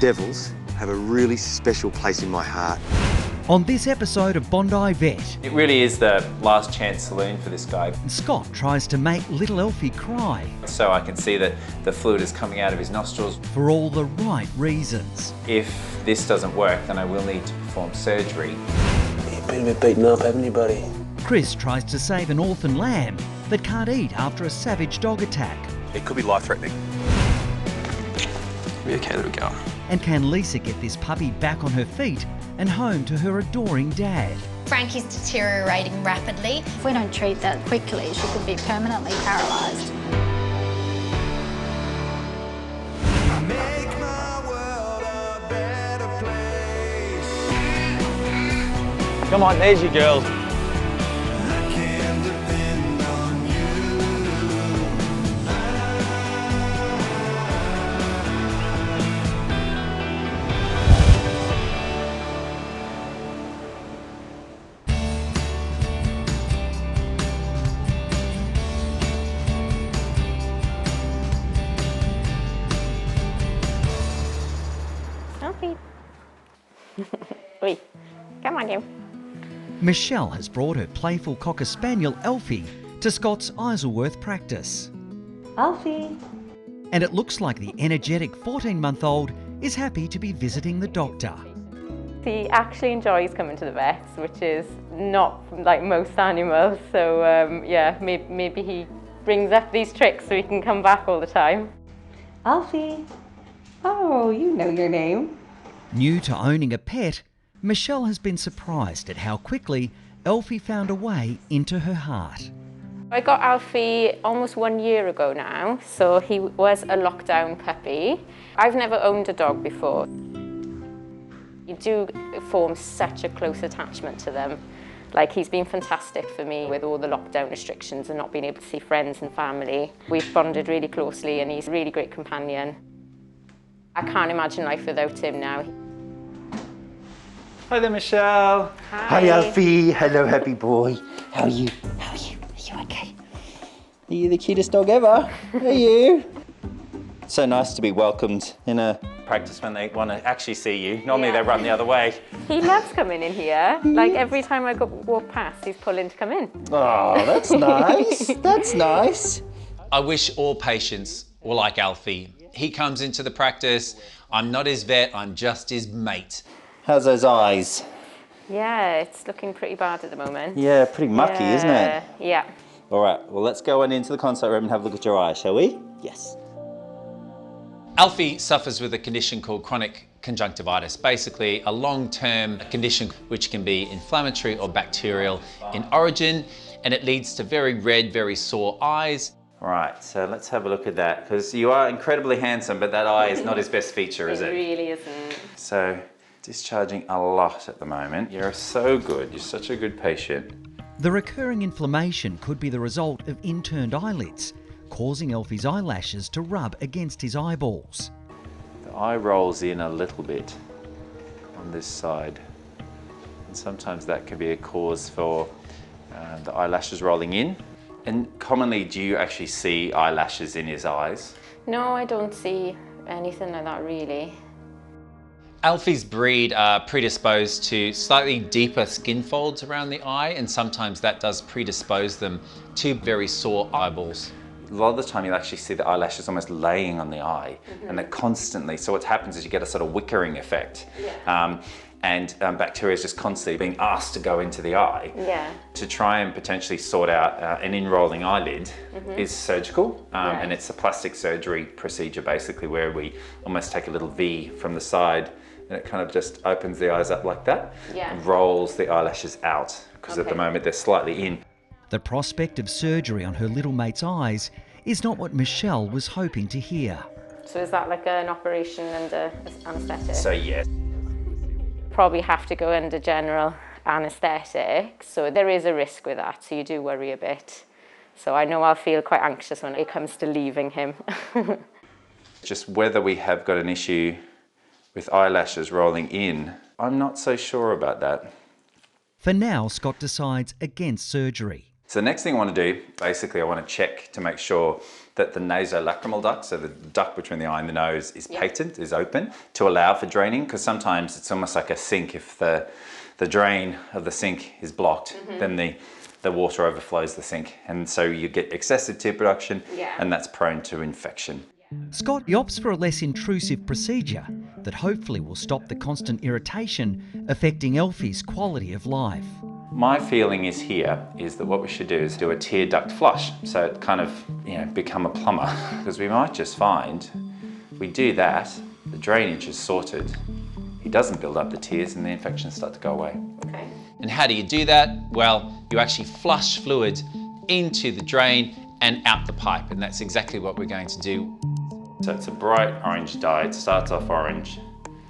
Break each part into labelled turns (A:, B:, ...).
A: devils have a really special place in my heart.
B: On this episode of Bondi Vet,
C: it really is the last chance saloon for this guy.
B: Scott tries to make little Elfie cry.
C: So I can see that the fluid is coming out of his nostrils.
B: For all the right reasons.
C: If this doesn't work, then I will need to perform surgery.
A: You've been a bit beaten up, haven't you, buddy?
B: Chris tries to save an orphan lamb that can't eat after a savage dog attack.
A: It could be life-threatening.
D: Be okay, little girl.
B: And can Lisa get this puppy back on her feet and home to her adoring dad?
E: Frankie's deteriorating rapidly.
F: If we don't treat that quickly, she could be permanently paralysed.
C: Come on, there's your girl.
G: Oi, come on, you.
B: Michelle has brought her playful Cocker Spaniel, Alfie, to Scott's Isleworth practice.
H: Alfie.
B: And it looks like the energetic 14-month-old is happy to be visiting the doctor.
G: He actually enjoys coming to the vets, which is not like most animals. So yeah, maybe he brings up these tricks so he can come back all the time.
H: Alfie. Oh, you know your name.
B: New to owning a pet, Michelle has been surprised at how quickly Alfie found a way into her heart.
G: I got Alfie almost 1 year ago now, so he was a lockdown puppy. I've never owned a dog before. You do form such a close attachment to them. Like, he's been fantastic for me with all the lockdown restrictions and not being able to see friends and family. We've bonded really closely and he's a really great companion. I can't imagine life without him now.
C: Hi there, Michelle.
I: Hi, Alfie. Hello, happy boy. How are you? How are you? Are you okay? Are you the cutest dog ever? Are you? So nice to be welcomed in a
C: Practice when they want to actually see you. Normally they run the other way.
G: He loves coming in here. Like, every time I walk past, he's pulling to come in.
I: Oh, that's nice. That's nice.
J: I wish all patients were like Alfie. He comes into the practice, I'm not his vet, I'm just his mate.
I: How's those eyes?
G: Yeah, it's looking pretty bad at the moment.
I: Yeah, pretty mucky, isn't it?
G: Yeah.
I: All right, well, let's go on into the consult room and have a look at your eyes, shall we? Yes.
J: Alfie suffers with a condition called chronic conjunctivitis, basically a long-term condition which can be inflammatory or bacterial in origin, and it leads to very red, very sore eyes.
C: Right, so let's have a look at that, because you are incredibly handsome, but that eye is not his best feature, is it?
G: It really isn't.
C: So, discharging a lot at the moment. You're so good, you're such a good patient.
B: The recurring inflammation could be the result of inturned eyelids, causing Alfie's eyelashes to rub against his eyeballs.
C: The eye rolls in a little bit on this side, and sometimes that can be a cause for the eyelashes rolling in. And commonly, do you actually see eyelashes in his eyes?
G: No, I don't see anything like that, really.
J: Alfie's breed are predisposed to slightly deeper skin folds around the eye, and sometimes that does predispose them to very sore eyeballs.
C: A lot of the time you'll actually see the eyelashes almost laying on the eye, and they're constantly, so what happens is you get a sort of wickering effect. And bacteria is just constantly being asked to go into the eye. To try and potentially sort out an in-rolling eyelid is surgical, and it's a plastic surgery procedure basically where we almost take a little V from the side and it kind of just opens the eyes up like that and rolls the eyelashes out, because at the moment they're slightly in.
B: The prospect of surgery on her little mate's eyes is not what Michelle was hoping to hear.
G: So is that like an operation under anaesthetic?
C: So yes.
G: Probably have to go under general anaesthetic, so there is a risk with that, so you do worry a bit. So I know I'll feel quite anxious when it comes to leaving him.
C: Just whether we have got an issue with eyelashes rolling in, I'm not so sure about that.
B: For now, Scott decides against surgery.
C: So the next thing I want to do, basically I want to check to make sure that the nasolacrimal duct, so the duct between the eye and the nose, is patent, is open, to allow for draining, because sometimes it's almost like a sink. If the drain of the sink is blocked, then the water overflows the sink, and so you get excessive tear production, and that's prone to infection.
B: Scott opts for a less intrusive procedure that hopefully will stop the constant irritation affecting Elfie's quality of life.
C: My feeling is that what we should do is do a tear duct flush, so it kind of, become a plumber, because we might just find we do that, the drainage is sorted, he doesn't build up the tears and the infections start to go away.
G: Okay.
J: And how do you do that? Well, you actually flush fluid into the drain and out the pipe, and that's exactly what we're going to do.
C: So it's a bright orange dye. It starts off orange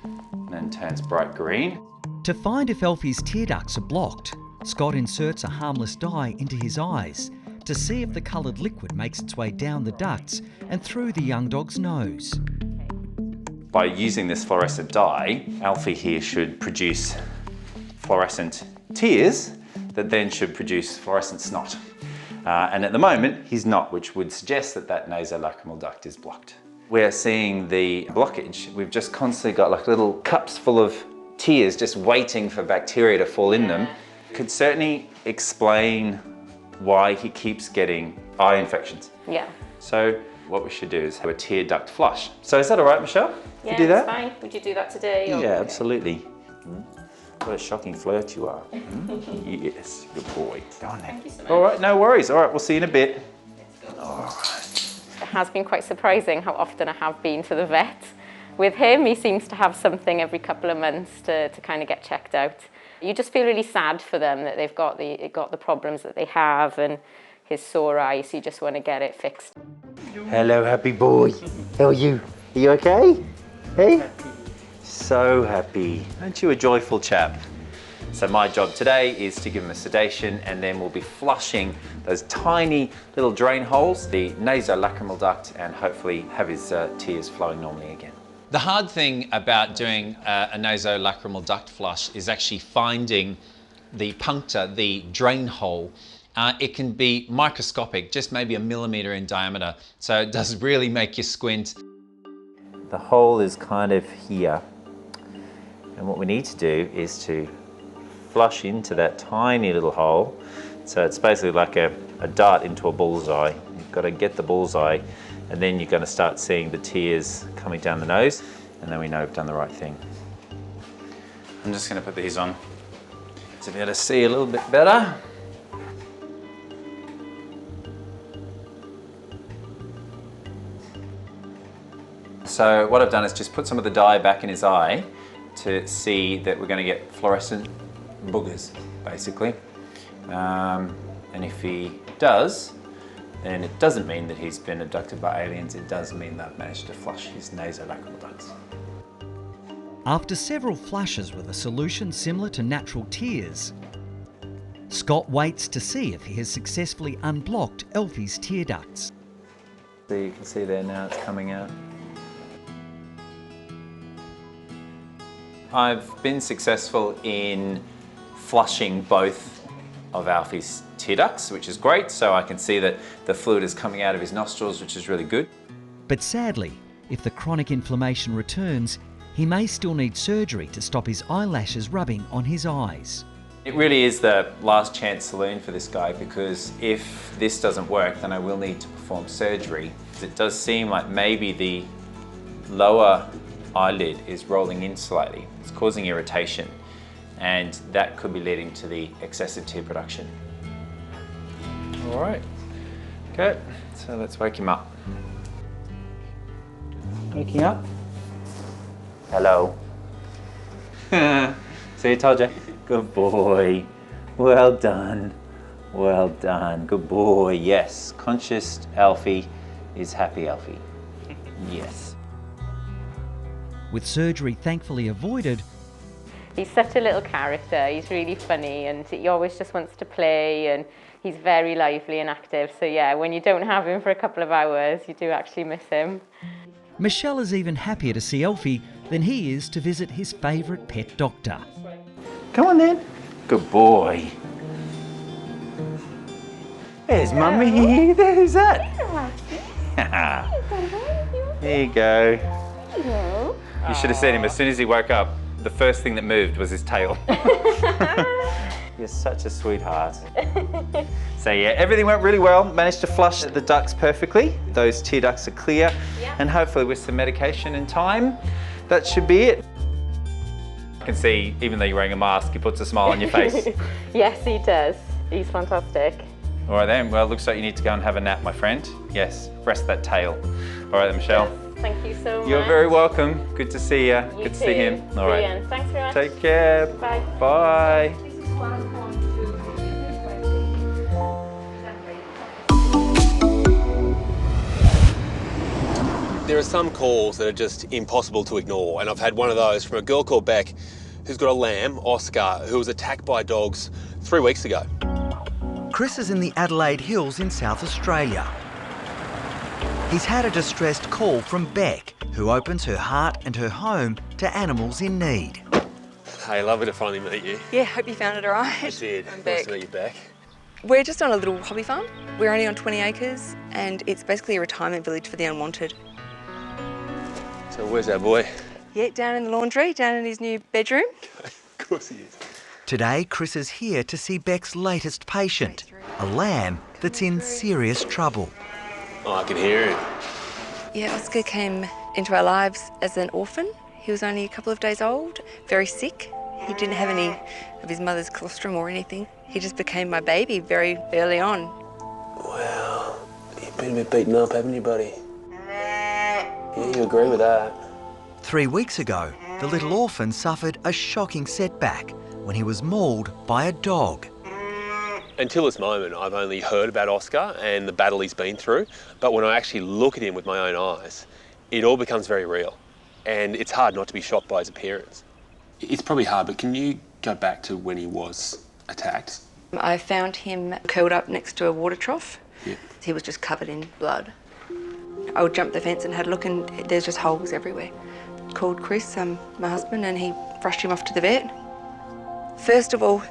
C: and then turns bright green.
B: To find if Elfie's tear ducts are blocked, Scott inserts a harmless dye into his eyes to see if the coloured liquid makes its way down the ducts and through the young dog's nose.
C: By using this fluorescent dye, Alfie here should produce fluorescent tears that then should produce fluorescent snot. And at the moment, he's not, which would suggest that that nasolacrimal duct is blocked. We're seeing the blockage. We've just constantly got like little cups full of tears just waiting for bacteria to fall in them. Could certainly explain why he keeps getting eye infections.
G: Yeah.
C: So what we should do is have a tear duct flush. So is that all right, Michelle?
G: Yeah,
C: you do that?
G: it's fine. Would you do that today? Or...
C: Yeah, absolutely. What a shocking flirt you are. Yes, good boy. Go on then.
G: Thank you so much.
C: All right, no worries. All right, we'll see you in a bit. All right.
G: It has been quite surprising how often I have been to the vet. With him, he seems to have something every couple of months to kind of get checked out. You just feel really sad for them that they've got the problems that they have, and his sore eyes, you just want to get it fixed.
I: Hello, happy boy. How are you? Are you okay? Hey? So happy.
C: Aren't you a joyful chap? So my job today is to give him a sedation, and then we'll be flushing those tiny little drain holes, the nasolacrimal duct, and hopefully have his tears flowing normally again.
J: The hard thing about doing a nasolacrimal duct flush is actually finding the puncture, the drain hole. It can be microscopic, just maybe 1 millimeter in diameter, so it does really make you squint.
C: The hole is kind of here, and what we need to do is to flush into that tiny little hole. So it's basically like a dart into a bullseye. You've got to get the bullseye, and then you're going to start seeing the tears coming down the nose, and then we know we've done the right thing. I'm just going to put these on to be able to see a little bit better. So what I've done is just put some of the dye back in his eye to see that we're going to get fluorescent boogers, basically. And if he does, then it doesn't mean that he's been abducted by aliens. It does mean they've managed to flush his nasolacrimal ducts.
B: After several flushes with a solution similar to natural tears, Scott waits to see if he has successfully unblocked Elfie's tear ducts.
C: So you can see there now it's coming out. I've been successful in flushing both of Alfie's tear ducts, which is great, so I can see that the fluid is coming out of his nostrils, which is really good.
B: But sadly, if the chronic inflammation returns, he may still need surgery to stop his eyelashes rubbing on his eyes.
C: It really is the last chance saloon for this guy, because if this doesn't work, then I will need to perform surgery. It does seem like maybe the lower eyelid is rolling in slightly. It's causing irritation, and that could be leading to the excessive tear production. All right, okay, so let's wake him up. Waking up? Hello. See, I told you. Good boy. Well done. Well done. Good boy. Yes. Conscious Alfie is happy Alfie. Yes.
B: With surgery thankfully avoided,
G: He's such a little character. He's really funny, and he always just wants to play, and he's very lively and active. So yeah, when you don't have him for a couple of hours, you do actually miss him.
B: Michelle is even happier to see Elfie than he is to visit his favourite pet doctor.
C: Come on then. Good boy.
I: There's Mummy. There's that. There you go.
C: You should have seen him. As soon as he woke up, the first thing that moved was his tail. You're such a sweetheart. So yeah, everything went really well. Managed to flush the ducts perfectly. Those tear ducts are clear. And hopefully with some medication and time, that should be it. I can see, even though you're wearing a mask, he puts a smile on your face.
G: Yes, he does. He's fantastic.
C: All right then, well, it looks like you need to go and have a nap, my friend. Yes, rest that tail. All right then, Michelle.
G: Thank you so much.
C: You're very welcome. Good to see you. Good to see him. All right.
G: Brilliant. Thanks very much.
C: Take care.
G: Bye.
C: Bye.
A: There are some calls that are just impossible to ignore, and I've had one of those from a girl called Beck who's got a lamb, Oscar, who was attacked by dogs 3 weeks ago.
B: Chris is in the Adelaide Hills in South Australia. He's had a distressed call from Beck, who opens her heart and her home to animals in need.
A: Hey, lovely to finally meet you.
D: Yeah, hope you found it all right.
A: I did.
D: I'm
A: Nice
D: Beck.
A: to meet you, Beck.
D: We're just on a little hobby farm. We're only on 20 acres and it's basically a retirement village for the unwanted.
A: So where's our boy?
D: Yeah, down in the laundry, down in his new bedroom.
A: Of course he is.
B: Today, Chris is here to see Beck's latest patient, a lamb that's in serious trouble.
A: Oh, I can hear it.
D: Yeah, Oscar came into our lives as an orphan. He was only a couple of days old, very sick. He didn't have any of his mother's colostrum or anything. He just became my baby very early on.
A: Wow, you've been a bit beaten up, haven't you, buddy? Yeah, you agree with that.
B: 3 weeks ago, the little orphan suffered a shocking setback when he was mauled by a dog.
A: Until this moment, I've only heard about Oscar and the battle he's been through, but when I actually look at him with my own eyes, it all becomes very real. And it's hard not to be shocked by his appearance. It's probably hard, but can you go back to when he was attacked?
D: I found him curled up next to a water trough.
A: Yeah.
D: He was just covered in blood. I would jump the fence and had a look and there's just holes everywhere. Called Chris, my husband, and he rushed him off to the vet. First of all,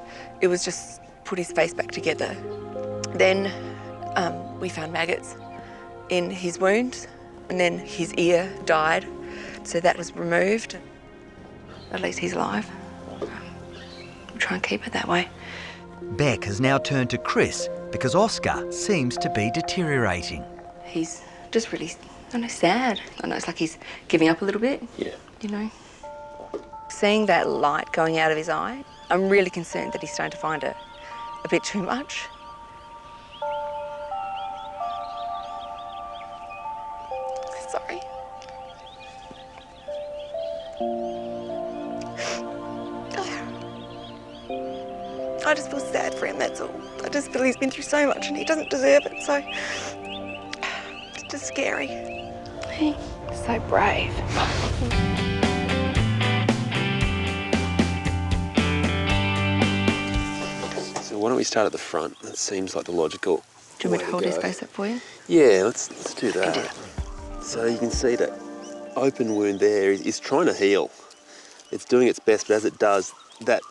D: it was just put his face back together. Then we found maggots in his wounds, and then his ear died, so that was removed. At least he's alive. We'll try and keep it that way.
B: Beck has now turned to Chris because Oscar seems to be deteriorating.
D: He's just really, I don't know, sad. I know it's like he's giving up a little bit.
A: Yeah.
D: You know. Seeing that light going out of his eye, I'm really concerned that he's starting to find it a bit too much. Sorry. I just feel sad for him, that's all. I just feel he's been through so much and he doesn't deserve it, so it's just scary. He's so brave.
A: So why don't we start at the front? That seems like the logical
D: Do you want me to hold his
A: go.
D: face up for you?
A: Yeah, let's do that. So you can see that open wound there is trying to heal. It's doing its best, but as it does, that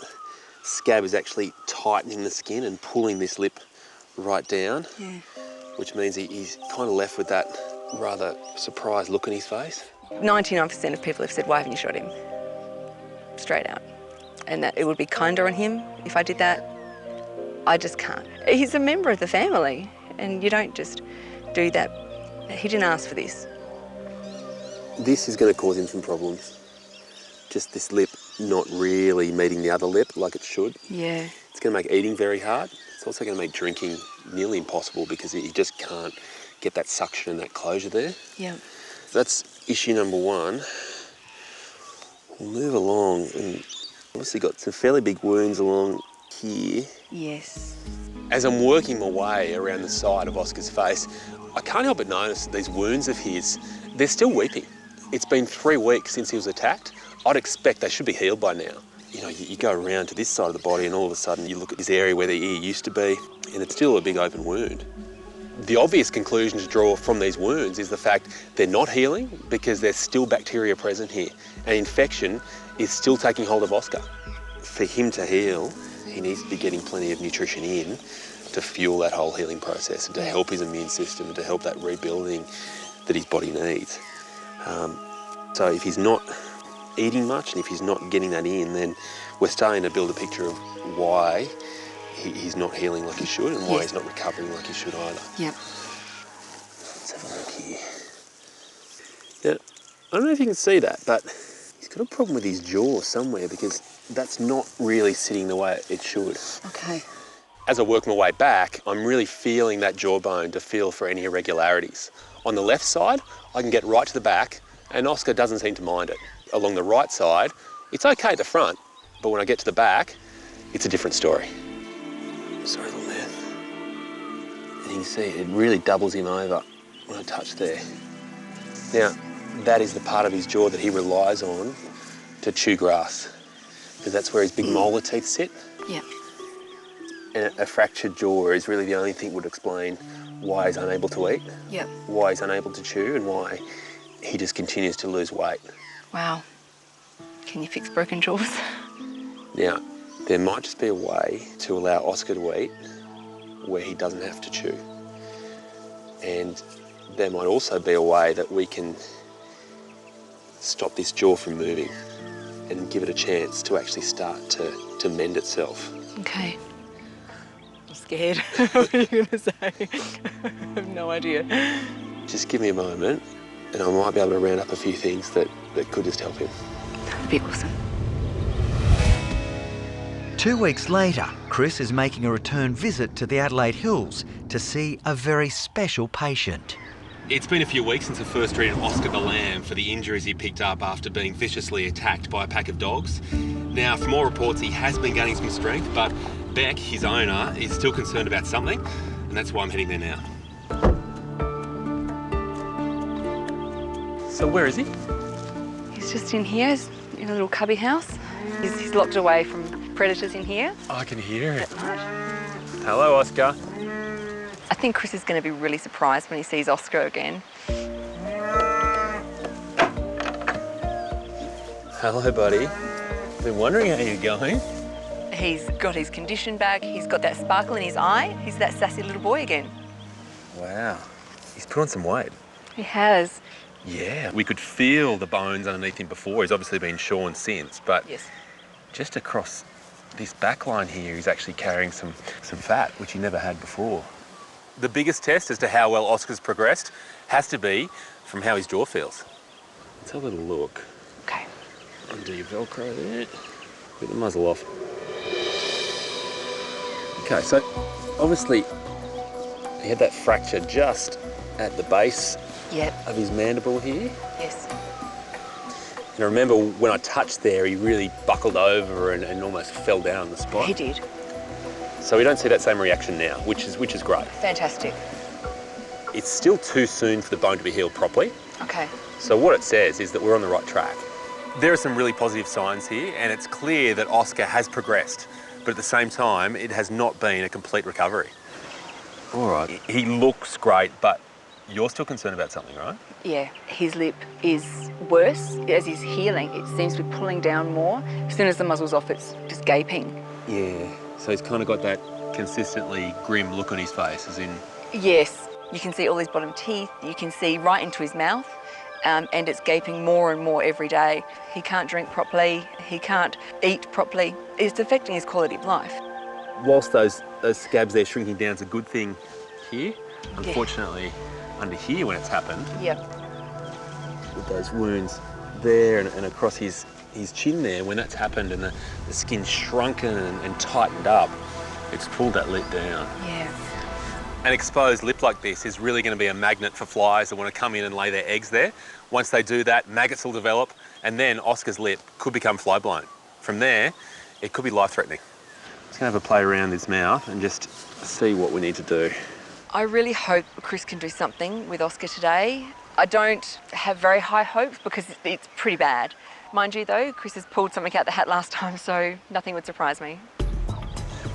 A: scab is actually tightening the skin and pulling this lip right down, which means he's kind of left with that rather surprised look on his face.
D: 99% of people have said, why haven't you shot him? Straight out. And that it would be kinder on him if I did that. I just can't. He's a member of the family and you don't just do that. He didn't ask for this.
A: This is going to cause him some problems. Just this lip not really meeting the other lip like it should.
D: Yeah.
A: It's going to make eating very hard. It's also going to make drinking nearly impossible because he just can't get that suction and that closure there.
D: Yeah.
A: That's issue number one. We'll move along and obviously got some fairly big wounds along here.
D: Yes.
A: As I'm working my way around the side of Oscar's face, I can't help but notice these wounds of his, they're still weeping. It's been 3 weeks since he was attacked. I'd expect they should be healed by now. You know, you go around to this side of the body and all of a sudden you look at this area where the ear used to be and it's still a big open wound. The obvious conclusion to draw from these wounds is the fact they're not healing because there's still bacteria present here and infection is still taking hold of Oscar. For him to heal, he needs to be getting plenty of nutrition in to fuel that whole healing process and to help his immune system and to help that rebuilding that his body needs. So if he's not eating much and if he's not getting that in, then we're starting to build a picture of why he's not healing like he should and why he's not recovering like he should either.
D: Yep.
A: Let's have a look here. Now, I don't know if you can see that, but he's got a problem with his jaw somewhere because that's not really sitting the way it should.
D: Okay.
A: As I work my way back, I'm really feeling that jawbone to feel for any irregularities. On the left side, I can get right to the back and Oscar doesn't seem to mind it. Along the right side, it's okay at the front, but when I get to the back, it's a different story. Sorry, little man. And you can see it really doubles him over when I touch there. Now, that is the part of his jaw that he relies on to chew grass, because that's where his big molar teeth sit.
D: Yeah.
A: And a fractured jaw is really the only thing that would explain why he's unable to eat,
D: Yep.
A: why he's unable to chew, and why he just continues to lose weight.
D: Wow. Can you fix broken jaws?
A: Now, there might just be a way to allow Oscar to eat where he doesn't have to chew. And there might also be a way that we can stop this jaw from moving and give it a chance to actually start to mend itself.
D: Okay. I'm scared. What are you going to say? I have no idea.
A: Just give me a moment and I might be able to round up a few things that could just help him.
D: That'd be awesome.
B: 2 weeks later, Chris is making a return visit to the Adelaide Hills to see a very special patient.
A: It's been a few weeks since I first treated Oscar the lamb for the injuries he picked up after being viciously attacked by a pack of dogs. Now, from all reports, he has been gaining some strength, but Beck, his owner, is still concerned about something, and that's why I'm heading there now. So where is he?
D: He's just in here, he's in a little cubby house. He's locked away from predators in here.
A: Oh, I can hear it. Hello, Oscar.
D: I think Chris is going to be really surprised when he sees Oscar again.
A: Hello, buddy. Been wondering how you're going.
D: He's got his condition back, he's got that sparkle in his eye, he's that sassy little boy again.
A: Wow. He's put on some weight.
D: He has.
A: Yeah, we could feel the bones underneath him before. He's obviously been shorn since, but
D: yes.
A: Just across this back line here, he's actually carrying some fat, which he never had before. The biggest test as to how well Oscar's progressed has to be from how his jaw feels. Let's have a little look.
D: Okay.
A: Undo your Velcro there. Get the muzzle off. Okay, so obviously he had that fracture just at the base of his mandible here.
D: Yes.
A: And I remember when I touched there, he really buckled over and almost fell down on the spot.
D: He did.
A: So we don't see that same reaction now, which is great.
D: Fantastic.
A: It's still too soon for the bone to be healed properly.
D: Okay.
A: So what it says is that we're on the right track. There are some really positive signs here, and it's clear that Oscar has progressed, but at the same time, it has not been a complete recovery. All right. He looks great, but you're still concerned about something, right?
D: Yeah, his lip is worse as he's healing. It seems to be pulling down more. As soon as the muzzle's off, it's just gaping.
A: Yeah, so he's kind of got that consistently grim look on his face, as in...
D: Yes, you can see all his bottom teeth. You can see right into his mouth, and it's gaping more and more every day. He can't drink properly. He can't eat properly. It's affecting his quality of life.
A: Whilst those scabs there shrinking down is a good thing here, unfortunately, under here when it's happened, with those wounds there and across his chin there, when that's happened and the skin's shrunken and tightened up, it's pulled that lip down.
D: Yeah.
A: An exposed lip like this is really going to be a magnet for flies that want to come in and lay their eggs there. Once they do that, maggots will develop, and then Oscar's lip could become fly-blown. From there, it could be life-threatening. Just going to have a play around his mouth and just see what we need to do.
D: I really hope Chris can do something with Oscar today. I don't have very high hopes because it's pretty bad. Mind you though, Chris has pulled something out the hat last time, so nothing would surprise me.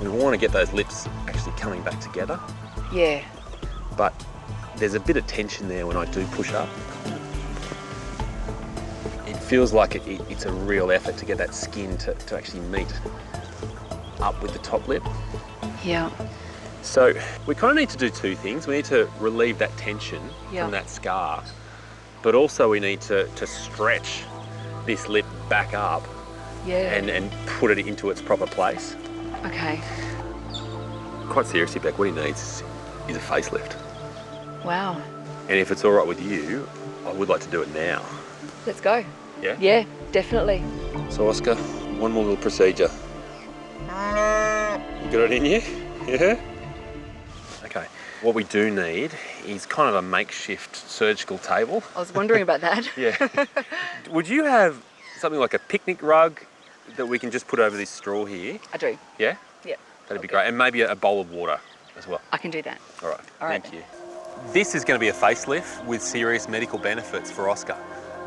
A: We want to get those lips actually coming back together.
D: Yeah.
A: But there's a bit of tension there when I do push up. It feels like it's a real effort to get that skin to actually meet up with the top lip.
D: Yeah.
A: So we kind of need to do two things. We need to relieve that tension from that scar, but also we need to stretch this lip back up and put it into its proper place.
D: Okay.
A: Quite seriously, Beck, what he needs is a facelift.
D: Wow.
A: And if it's all right with you, I would like to do it now.
D: Let's go.
A: Yeah?
D: Yeah, definitely.
A: So Oscar, one more little procedure. You got it in you? Yeah? Okay. What we do need is kind of a makeshift surgical table.
D: I was wondering about that.
A: Yeah. Would you have something like a picnic rug that we can just put over this straw here?
D: I do.
A: Yeah?
D: Yeah.
A: That'd be great. And maybe a bowl of water as well.
D: I can do that.
A: All right.
D: All right.
A: Thank you. This is going to be a facelift with serious medical benefits for Oscar,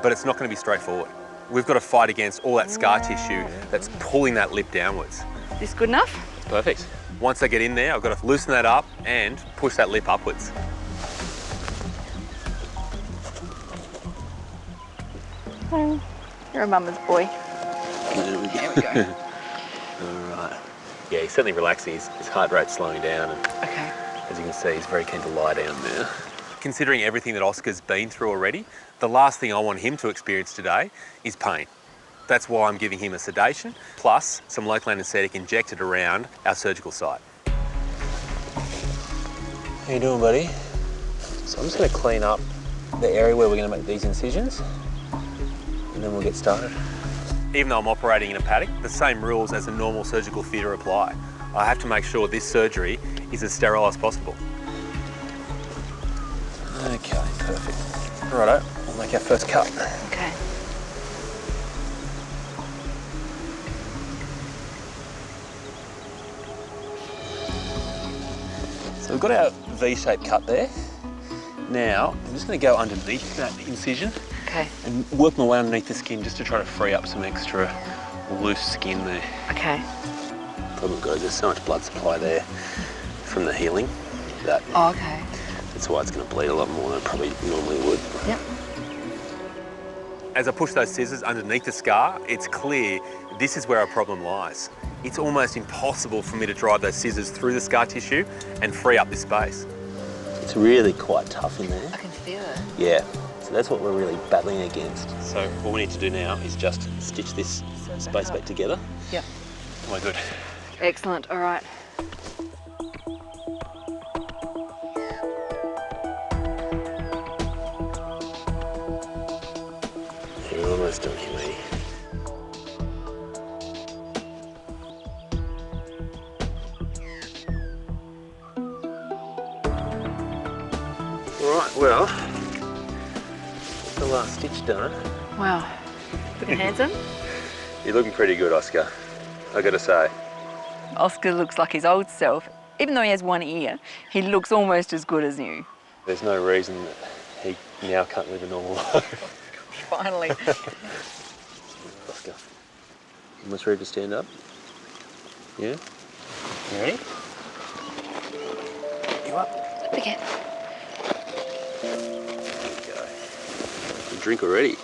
A: but it's not going to be straightforward. We've got to fight against all that scar tissue that's pulling that lip downwards.
D: This good enough?
A: Perfect. Once I get in there, I've got to loosen that up and push that lip upwards.
D: You're a mama's boy.
A: There we go.
D: There we go.
A: All right. Yeah, he's certainly relaxing. His heart rate's slowing down. And
D: Okay.
A: as you can see, he's very keen to lie down there. Considering everything that Oscar's been through already, the last thing I want him to experience today is pain. That's why I'm giving him a sedation, plus some local anaesthetic injected around our surgical site. How you doing, buddy? So I'm just going to clean up the area where we're going to make these incisions, and then we'll get started. Even though I'm operating in a paddock, the same rules as a normal surgical theatre apply. I have to make sure this surgery is as sterile as possible. Okay, perfect. Righto, we'll make our first cut.
D: Okay.
A: So we've got our V-shaped cut there. Now, I'm just going to go underneath that incision and work my way underneath the skin just to try to free up some extra loose skin there.
D: Okay.
A: Problem goes, there's so much blood supply there from the healing that
D: okay.
A: that's why it's going to bleed a lot more than it probably normally would.
D: Yep.
A: As I push those scissors underneath the scar, it's clear this is where our problem lies. It's almost impossible for me to drive those scissors through the scar tissue and free up this space. It's really quite tough in there.
D: I can feel it.
A: Yeah, so that's what we're really battling against. So what we need to do now is just stitch this space back together.
D: Yep.
A: Oh my good.
D: Excellent, all right.
A: You're almost done here, matey. All right, well, the last stitch done.
D: Wow. Looking handsome?
A: You're looking pretty good, Oscar, I gotta say.
D: Oscar looks like his old self. Even though he has one ear, he looks almost as good as new.
A: There's no reason that he now can't live a normal life.
D: Finally.
A: Oscar, almost ready to stand up? Yeah? You ready? You up?
D: Up again.
A: There you go. You drink already.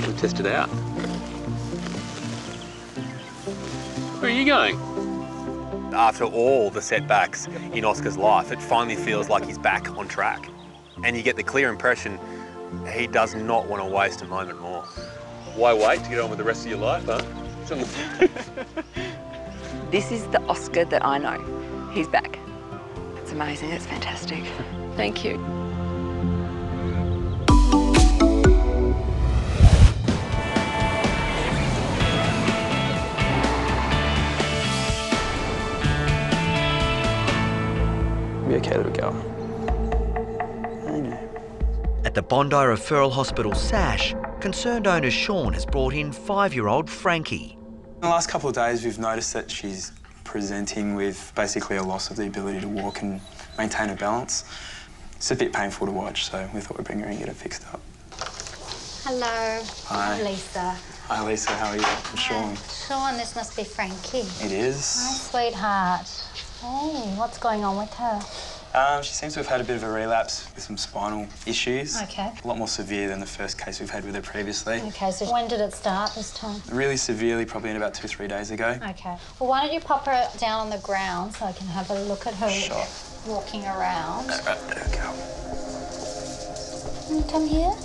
A: We'll test it out. Where are you going? After all the setbacks in Oscar's life, it finally feels like he's back on track. And you get the clear impression he does not want to waste a moment more. Why wait to get on with the rest of your life, huh?
D: This is the Oscar that I know. He's back. It's amazing, it's fantastic. Thank you.
A: Be okay to go.
B: At the Bondi Referral Hospital SASH, concerned owner Sean has brought in 5-year-old Frankie.
K: In the last couple of days, we've noticed that she's presenting with basically a loss of the ability to walk and maintain her balance. It's a bit painful to watch, so we thought we'd bring her and get it fixed up.
F: Hello.
K: Hi.
F: I'm Lisa.
K: Hi, Lisa. How are you? I'm Sean.
F: Sean, this must be Frankie.
K: It is.
F: Hi, sweetheart. Oh, what's going on with her?
K: She seems to have had a bit of a relapse with some spinal issues.
F: Okay.
K: A lot more severe than the first case we've had with her previously.
F: Okay, so when did it start this time?
K: Really severely, probably in about 2 or 3 days ago.
F: Okay. Well, why don't you pop her down on the ground so I can have a look at her walking around.
K: Right, there we go.
F: Come here.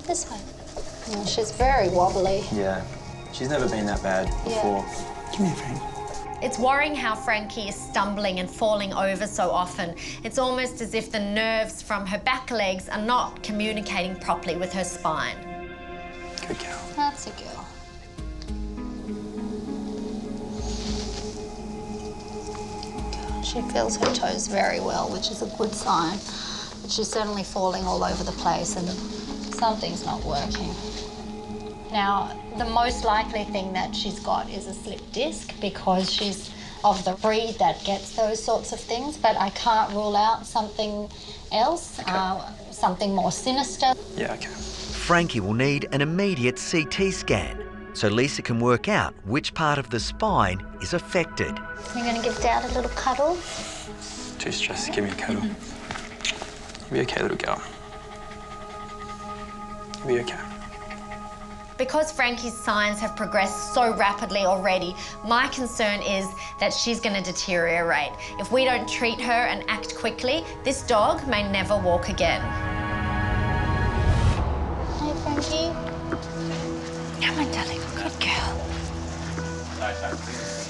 F: This way. Oh, she's very wobbly.
K: Yeah. She's never been that bad before. Give me a friend.
E: It's worrying how Frankie is stumbling and falling over so often. It's almost as if the nerves from her back legs are not communicating properly with her spine.
K: Good girl.
F: That's a girl. She feels her toes very well, which is a good sign. But she's certainly falling all over the place and something's not working. Now, the most likely thing that she's got is a slipped disc because she's of the breed that gets those sorts of things, but I can't rule out something else, something more sinister.
K: Yeah, okay.
B: Frankie will need an immediate CT scan so Lisa can work out which part of the spine is affected.
F: You're going to give Dad a little cuddle?
K: Too stressed to give me a cuddle. You'll be okay, little girl. You'll be okay.
E: Because Frankie's signs have progressed so rapidly already, my concern is that she's going to deteriorate. If we don't treat her and act quickly, this dog may never walk again.
F: Hey, Frankie. Come on, darling. Good girl.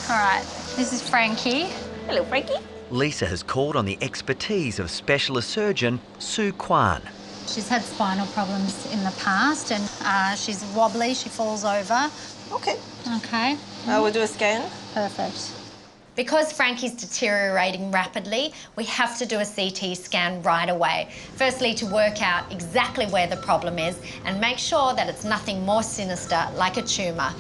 F: All right, this is Frankie.
H: Hello, Frankie.
B: Lisa has called on the expertise of specialist surgeon Sue Kwan.
F: She's had spinal problems in the past and she's wobbly, she falls over.
H: Okay.
F: Okay.
H: We'll do a scan.
F: Perfect.
E: Because Frankie's deteriorating rapidly, we have to do a CT scan right away. Firstly, to work out exactly where the problem is and make sure that it's nothing more sinister like a tumour.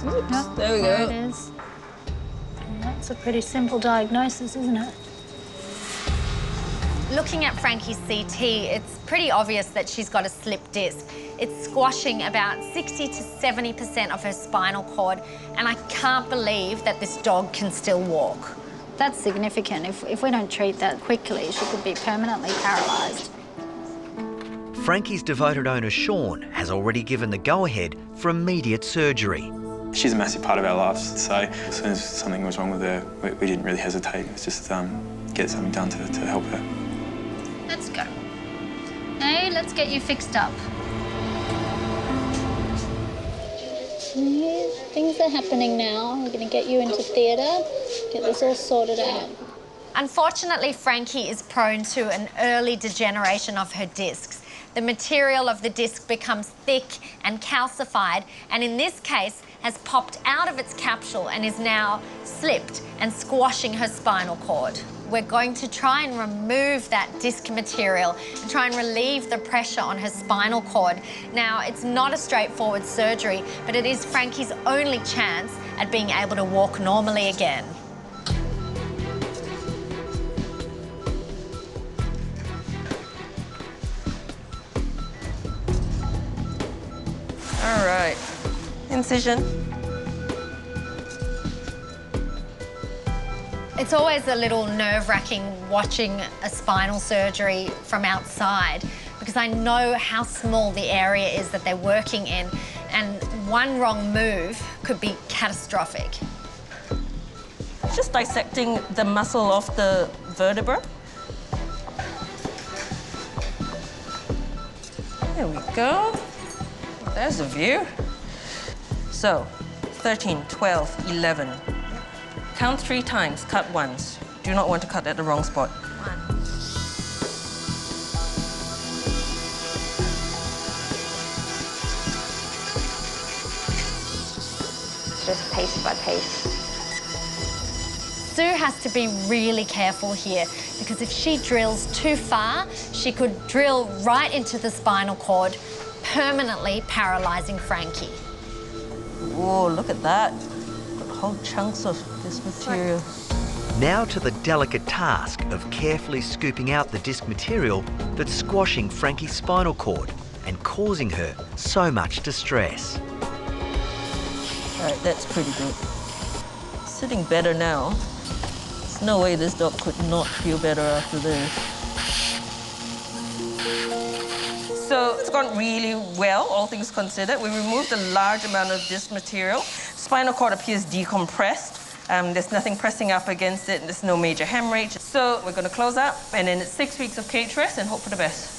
H: Oops, there we go.
F: There it is. That's a pretty simple diagnosis, isn't it?
E: Looking at Frankie's CT, it's pretty obvious that she's got a slipped disc. It's squashing about 60 to 70% of her spinal cord, and I can't believe that this dog can still walk.
F: That's significant. If we don't treat that quickly, she could be permanently paralysed.
B: Frankie's devoted owner Sean has already given the go-ahead for immediate surgery.
K: She's a massive part of our lives, so as soon as something was wrong with her, we didn't really hesitate. It was just get something done to help her.
F: Let's go. Hey, let's get you fixed up. Things are happening now. We're going to get you into theatre, get this all sorted out.
E: Unfortunately, Frankie is prone to an early degeneration of her discs. The material of the disc becomes thick and calcified, and in this case, has popped out of its capsule and is now slipped and squashing her spinal cord. We're going to try and remove that disc material and try and relieve the pressure on her spinal cord. Now, it's not a straightforward surgery, but it is Frankie's only chance at being able to walk normally again.
H: All right. Incision.
E: It's always a little nerve-wracking watching a spinal surgery from outside because I know how small the area is that they're working in, and one wrong move could be catastrophic.
H: Just dissecting the muscle of the vertebra. There we go. There's the view. So, 13, 12, 11. Count 3 times, cut once. Do not want to cut at the wrong spot. 1.
E: It's just pace by pace. Sue has to be really careful here because if she drills too far, she could drill right into the spinal cord, permanently paralysing Frankie.
H: Whoa, look at that. Got whole chunks of this material.
B: Now to the delicate task of carefully scooping out the disc material that's squashing Frankie's spinal cord and causing her so much distress.
H: All right, that's pretty good. sitting better now. There's no way this dog could not feel better after this. So it's gone really well, all things considered. We removed a large amount of disc material. Spinal cord appears decompressed. There's nothing pressing up against it. There's no major hemorrhage. So we're going to close up, and then it's 6 weeks of cage rest and hope for the best.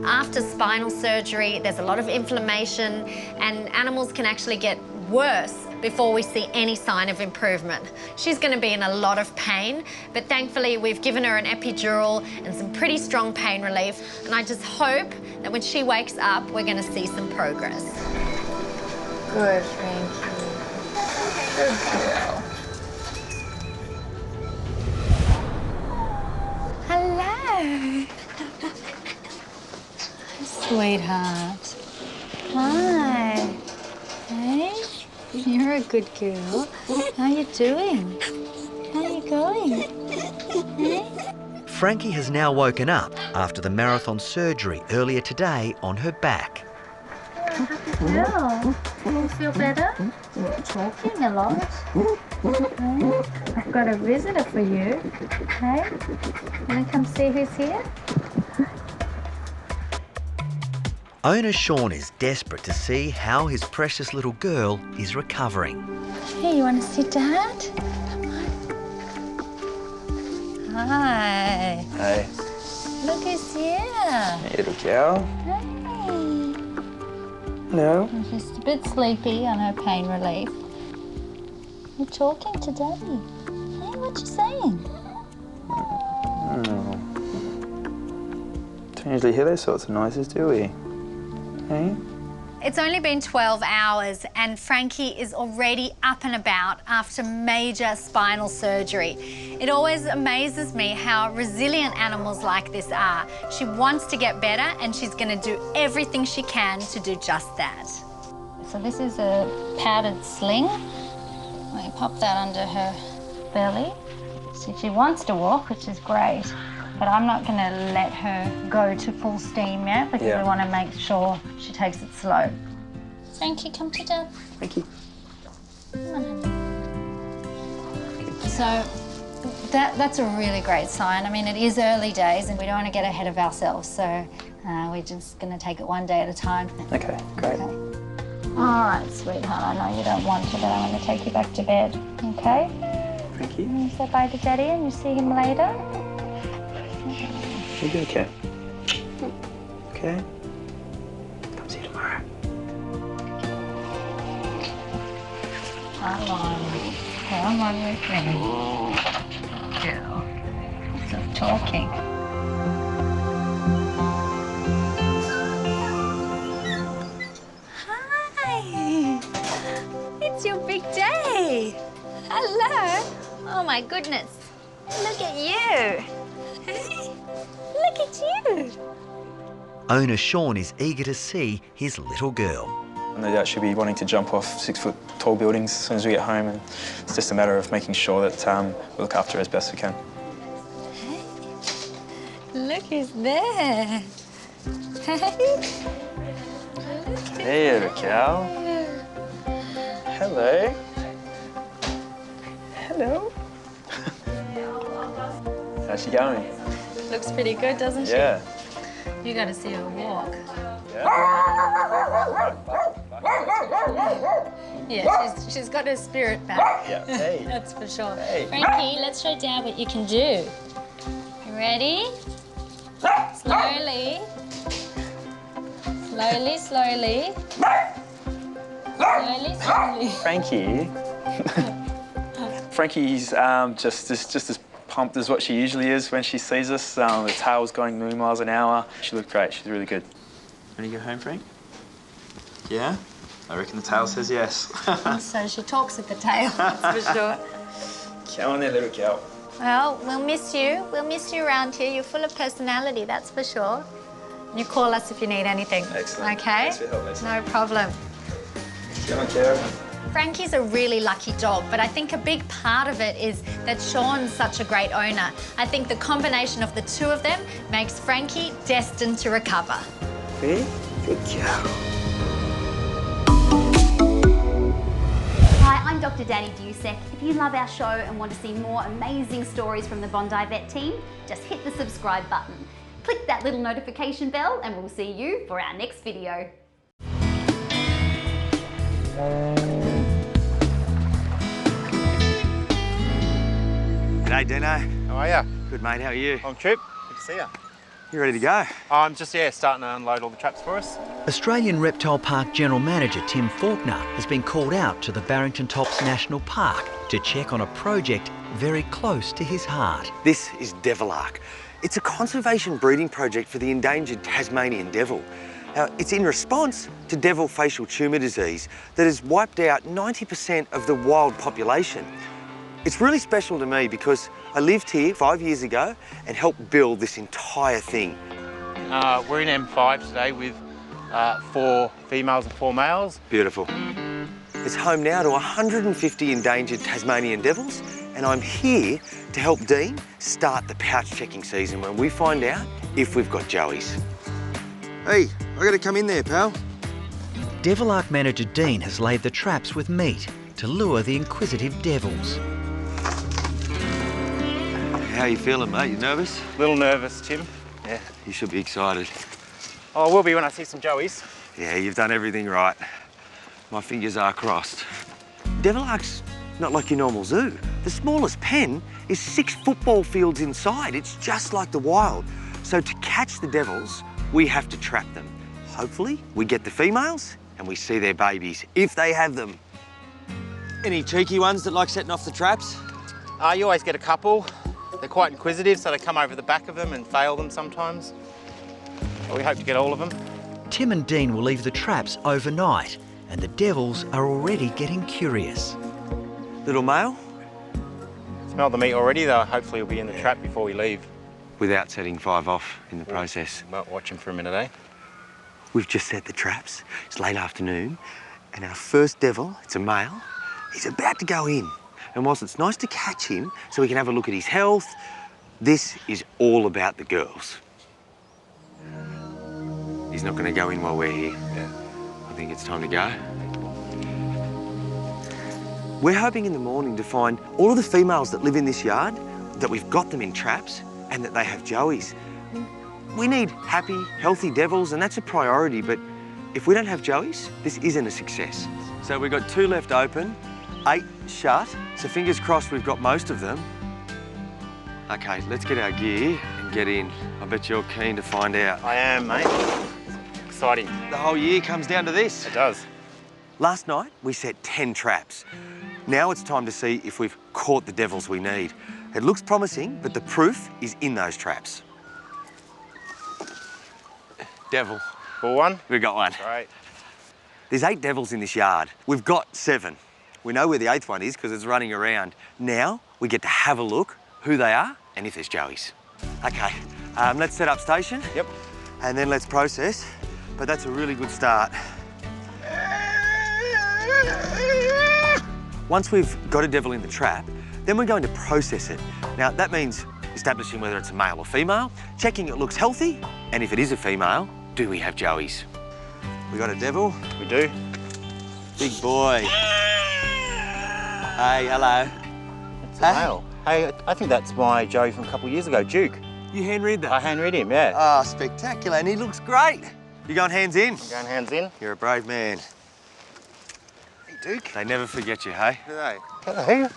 E: After spinal surgery, there's a lot of inflammation, and animals can actually get worse before we see any sign of improvement. She's going to be in a lot of pain, but thankfully we've given her an epidural and some pretty strong pain relief, and I just hope that when she wakes up, we're going to see some progress.
F: Good, Frankie. Good girl. Hello. Sweetheart. Hi. Hey, you're a good girl. How you doing? How you going? Hey?
B: Frankie has now woken up after the marathon surgery earlier today on her back.
F: Girl, you feel better? You're talking a lot. Hey, I've got a visitor for you. Hey, wanna come see who's here?
B: Owner Sean is desperate to see how his precious little girl is recovering.
F: Hey, you want to see Dad? Come on. Hi.
K: Hey.
F: Look who's here.
K: Hey, little girl.
F: Hey.
K: Hello.
F: I'm just a bit sleepy on her pain relief. You're talking to Daddy. Hey, what you saying?
K: Oh. Don't usually hear those sorts of noises, do we? Hey?
E: It's only been 12 hours and Frankie is already up and about after major spinal surgery. It always amazes me how resilient animals like this are. She wants to get better and she's going to do everything she can to do just that.
F: So this is a padded sling. We pop that under her belly. So she wants to walk, which is great. But I'm not going to let her go to full steam yet because we want to make sure she takes it slow. Frankie, come to Dad.
K: Frankie.
F: Come on, honey. So that's a really great sign. I mean, it is early days and we don't want to get ahead of ourselves. So we're just going to take it one day at a time.
K: Okay, great.
F: Okay. All right, sweetheart. I know you don't want to, but I'm going to take you back to bed. Okay?
K: Frankie.
F: You say bye to Daddy and you see him later.
K: You'll be okay. Okay? Come see you tomorrow.
F: Come on with me. Girl. Stop talking.
E: Hi! It's your big day. Hello. Oh my goodness. Look at you. Hey, look at you.
B: Owner Sean is eager to see his little girl.
K: No doubt she'll be wanting to jump off 6-foot tall buildings as soon as we get home, and it's just a matter of making sure that we look after her as best we can.
E: Hey, look who's there. Hey.
K: Hey, little cow. Hello. Hello. How's she going?
F: Looks pretty good, doesn't she?
K: Yeah.
F: You got to see her walk. Yeah, she's got her spirit back.
K: Yeah. Hey.
F: That's for sure.
K: Hey.
F: Frankie, let's show Dad what you can do. You ready? Slowly. Slowly, slowly. Slowly, slowly.
K: Frankie. Frankie's just as pumped as what she usually is when she sees us. The tail's going a million miles an hour. She looked great. She's really good. Ready to go home, Frank? Yeah? I reckon the tail says yes.
F: So she talks with the tail, that's for sure.
K: Come on there, little cow.
E: Well, we'll miss you. We'll miss you around here. You're full of personality, that's for sure. You call us if you need anything.
K: Excellent.
E: Okay?
K: Thanks for your help, Lisa.
E: No problem.
K: Come on, Kara.
E: Frankie's a really lucky dog, but I think a big part of it is that Sean's such a great owner. I think the combination of the two of them makes Frankie destined to recover.
K: Hey, good cow.
E: Hi,
L: I'm Dr. Danny Dusek. If you love our show and want to see more amazing stories from the Bondi Vet team, just hit the subscribe button. Click that little notification bell and we'll see you for our next video.
M: G'day Dino.
N: How are you?
M: Good mate, how are you?
N: I'm Trip. Good to see you.
M: You ready to go?
N: I'm just, starting to unload all the traps for us.
B: Australian Reptile Park General Manager Tim Faulkner has been called out to the Barrington Tops National Park to check on a project very close to his heart.
M: This is Devilark. It's a conservation breeding project for the endangered Tasmanian devil. Now, it's in response to devil facial tumour disease that has wiped out 90% of the wild population. It's really special to me because I lived here 5 years ago and helped build this entire thing.
N: We're in M5 today with 4 females and 4 males.
M: Beautiful. It's home now to 150 endangered Tasmanian devils, and I'm here to help Dean start the pouch checking season when we find out if we've got joeys. Hey, I gotta come in there, pal.
B: Devilark manager Dean has laid the traps with meat to lure the inquisitive devils.
M: How you feeling, mate? You nervous?
N: A little nervous, Tim. Yeah.
M: You should be excited.
N: Oh, I will be when I see some joeys.
M: Yeah, you've done everything right. My fingers are crossed. Devilark's not like your normal zoo. The smallest pen is 6 football fields inside. It's just like the wild. So to catch the devils, we have to trap them. Hopefully, we get the females and we see their babies, if they have them. Any cheeky ones that like setting off the traps?
N: You always get a couple. They're quite inquisitive, so they come over the back of them and fail them sometimes. But we hope to get all of them.
B: Tim and Dean will leave the traps overnight, and the devils are already getting curious.
M: Little male?
N: Smell the meat already, though. Hopefully he'll be in the trap before we leave.
M: Without setting 5 off in the process.
N: Might watch him for a minute, eh?
M: We've just set the traps. It's late afternoon, and our first devil, it's a male, he's about to go in. And whilst it's nice to catch him so we can have a look at his health, this is all about the girls. He's not going to go in while we're here.
N: Yeah.
M: I think it's time to go. We're hoping in the morning to find all of the females that live in this yard, that we've got them in traps, and that they have joeys. We need happy, healthy devils, and that's a priority, but if we don't have joeys, this isn't a success. So we've got 2 left open, 8 shut, so fingers crossed we've got most of them. Okay, let's get our gear and get in. I bet you're keen to find out.
N: I am, mate. Exciting.
M: The whole year comes down to this.
N: It does.
M: Last night, we set 10 traps. Now it's time to see if we've caught the devils we need. It looks promising, but the proof is in those traps. Devil.
N: Full one?
M: We got one.
N: Great.
M: There's 8 devils in this yard. We've got 7. We know where the 8th one is because it's running around. Now we get to have a look who they are and if there's joeys. Okay, let's set up station.
N: Yep.
M: And then let's process. But that's a really good start. Once we've got a devil in the trap, then we're going to process it. Now that means establishing whether it's a male or female, checking it looks healthy, and if it is a female, do we have joeys? We got a devil?
N: We do.
M: Big boy. Hey, hello.
N: It's a male. Hey, I think that's my joey from a couple of years ago, Duke.
M: You hand-read that?
N: I hand-read him, yeah.
M: Oh, spectacular, and he looks great. You going hands in?
N: I'm going hands in.
M: You're a brave man.
N: Hey, Duke.
M: They never forget you, hey?
N: Do they? Hello.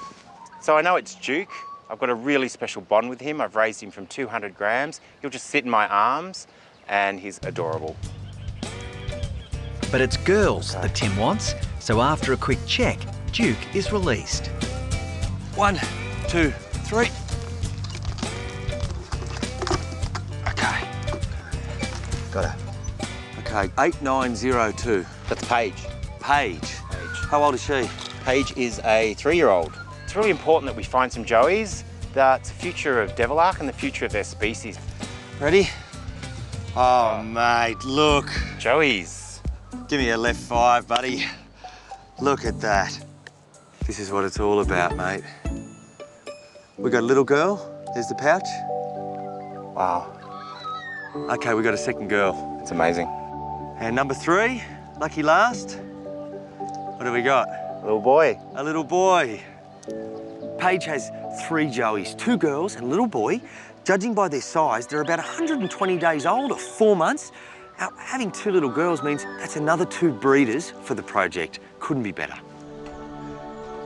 N: So I know it's Duke. I've got a really special bond with him. I've raised him from 200 grams. He'll just sit in my arms, and he's adorable.
B: But it's girls that Tim wants, so after a quick check, Duke is released.
M: 1, 2, 3. Okay. Got her. Okay, 8902.
N: That's Paige.
M: Paige. How old is she?
N: Paige is a 3-year-old. It's really important that we find some joeys. That's the future of Devilark and the future of their species.
M: Ready? Oh, mate, look.
N: Joeys.
M: Give me a left 5, buddy. Look at that. This is what it's all about, mate. We got a little girl. There's the pouch.
N: Wow.
M: Okay, we got a second girl.
N: It's amazing.
M: And number 3, lucky last. What do we got?
N: Little boy.
M: A little boy. Paige has 3 joeys, 2 girls and a little boy. Judging by their size, they're about 120 days old or 4 months. Now, having 2 little girls means that's another 2 breeders for the project. Couldn't be better.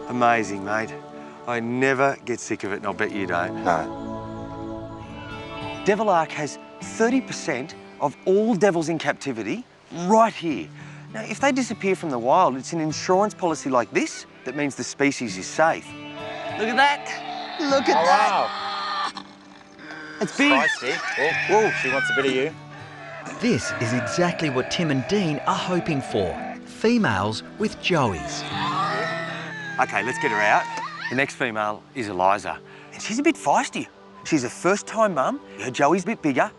M: Amazing, mate. I never get sick of it, and I'll bet you don't.
N: No.
M: Devil Ark has 30% of all devils in captivity right here. Now, if they disappear from the wild, it's an insurance policy like this that means the species is safe. Look at that. Look at that.
N: Wow.
M: It's big.
N: Feisty. Oh, she wants a bit of you.
B: This is exactly what Tim and Dean are hoping for. Females with joeys.
M: Okay, let's get her out. The next female is Eliza, and she's a bit feisty. She's a first-time mum. Her joey's a bit bigger.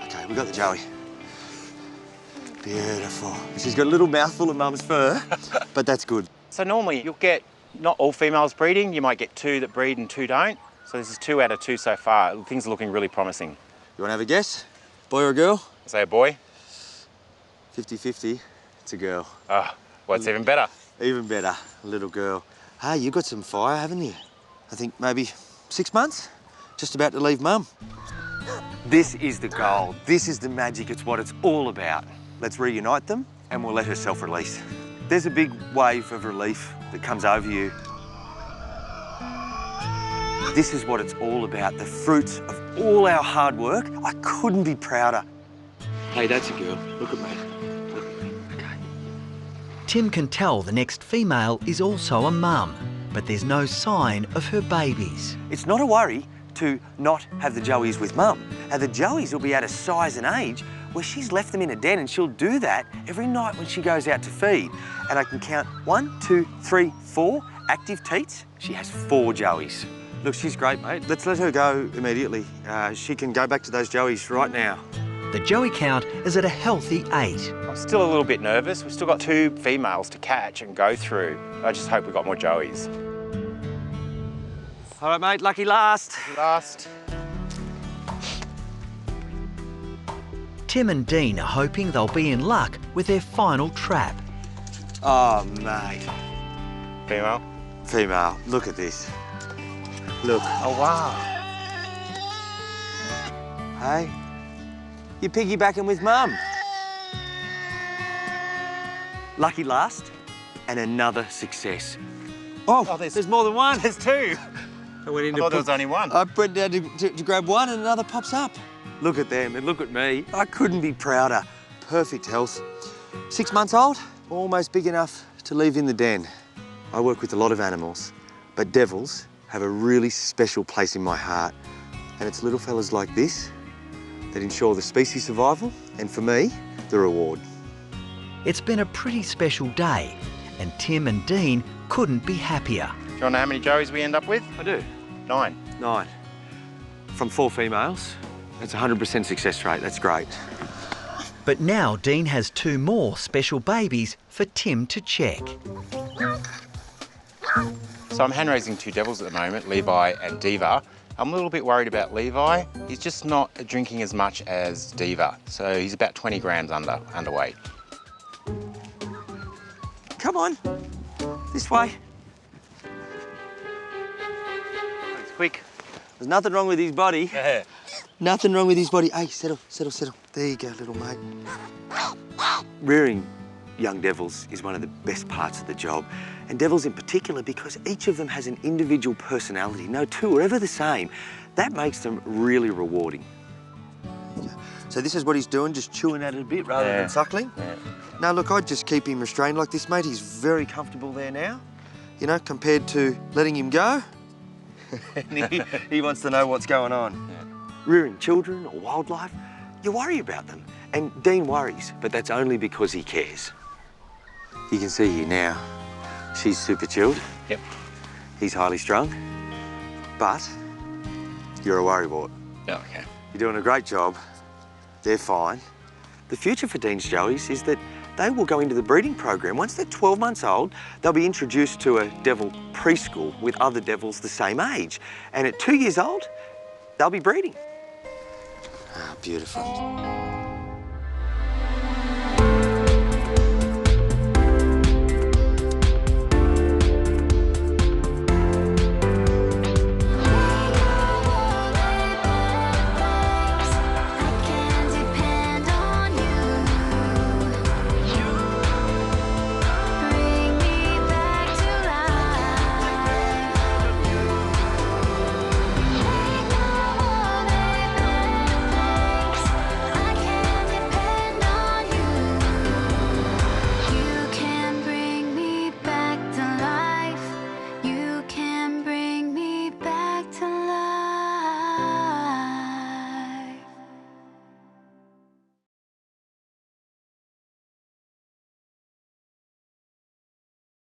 M: Okay, we got the joey. Beautiful. She's got a little mouthful of mum's fur, but that's good.
N: So normally you'll get not all females breeding. You might get 2 that breed and 2 don't. So this is 2 out of 2 so far. Things are looking really promising.
M: You want to have a guess? Boy or a girl?
N: Say a boy.
M: 50-50. It's a girl.
N: Oh, well, it's even better.
M: Even better. A little girl. Hey, you got some fire, haven't you? I think maybe 6 months? Just about to leave mum. This is the gold. This is the magic. It's what it's all about. Let's reunite them and we'll let her self-release. There's a big wave of relief that comes over you. This is what it's all about, the fruits of all our hard work. I couldn't be prouder. Hey, that's a girl. Look at me. Look at me. Okay.
B: Tim can tell the next female is also a mum, but there's no sign of her babies.
M: It's not a worry to not have the joeys with mum. And the joeys will be at a size and age where she's left them in a den, and she'll do that every night when she goes out to feed. And I can count 1, 2, 3, 4 active teats. She has 4 joeys. Look, she's great, mate. Let's let her go immediately. She can go back to those joeys right now.
B: The joey count is at a healthy 8.
N: I'm still a little bit nervous. We've still got 2 females to catch and go through. I just hope we've got more joeys.
M: All right, mate, lucky last.
N: Last.
B: Tim and Dean are hoping they'll be in luck with their final trap.
M: Oh, mate.
N: Female?
M: Female. Look at this. Look.
N: Oh, wow.
M: Hey, you're piggybacking with mum. Lucky last, and another success. Oh, there's more than one.
N: There's 2.
M: I went in
N: I thought there was only 1.
M: I went down to grab one and another pops up. Look at them and look at me. I couldn't be prouder. Perfect health. 6 months old, almost big enough to leave in the den. I work with a lot of animals, but devils have a really special place in my heart. And it's little fellas like this that ensure the species survival, and for me, the reward.
B: It's been a pretty special day, and Tim and Dean couldn't be happier.
N: Do you want to know how many joeys we end up with?
M: I do.
N: 9.
M: 9. From 4 females. That's a 100% success rate. That's great.
B: But now Dean has 2 more special babies for Tim to check.
N: So I'm hand raising 2 devils at the moment, Levi and Diva. I'm a little bit worried about Levi. He's just not drinking as much as Diva. So he's about 20 grams underweight.
M: Come on. This way.
N: It's quick.
M: There's nothing wrong with his body.
N: Yeah.
M: Nothing wrong with his body. Hey, settle, settle, settle. There you go, little mate. Rearing young devils is one of the best parts of the job. And devils in particular, because each of them has an individual personality. No 2 are ever the same. That makes them really rewarding. So this is what he's doing, just chewing at it a bit rather than suckling.
N: Yeah.
M: Now, look, I'd just keep him restrained like this, mate. He's very comfortable there now, you know, compared to letting him go. he wants to know what's going on.
N: Yeah.
M: Rearing children or wildlife, you worry about them. And Dean worries, but that's only because he cares. You can see here now, she's super chilled.
N: Yep.
M: He's highly strung, but you're a worrywart.
N: Oh, okay.
M: You're doing a great job. They're fine. The future for Dean's joeys is that they will go into the breeding program. Once they're 12 months old, they'll be introduced to a devil preschool with other devils the same age. And at 2 years old, they'll be breeding. Ah, beautiful.